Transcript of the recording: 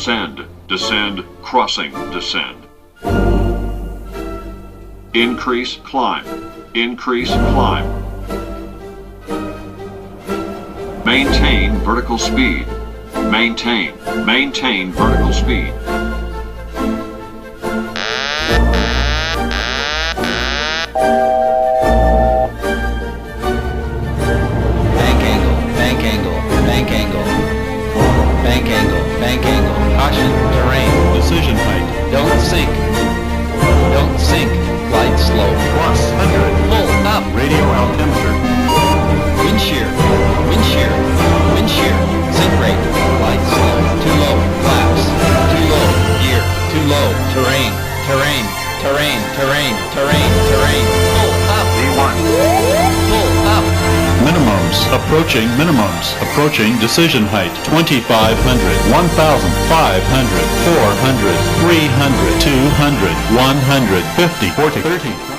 descend, descend, crossing, descend. Increase, climb, increase, climb. Maintain vertical speed, maintain, maintain vertical speed. Bank angle, bank angle, bank angle. Bank angle, bank angle. Caution, terrain. Decision height. Don't sink. Don't sink. Glide slow. Plus 100. Pull up. Radio altimeter. Wind shear. Wind shear. Wind shear. Sink rate. Glide slow. Too low. Flaps. Too low. Gear. Too low. Terrain. Terrain. Terrain. Terrain. Terrain. Terrain. Pull up. V1. Pull up. Minimums. Approaching minimums. Approaching decision height. 2,500, 1,500, 400, 300, 200, 150, 40, 30.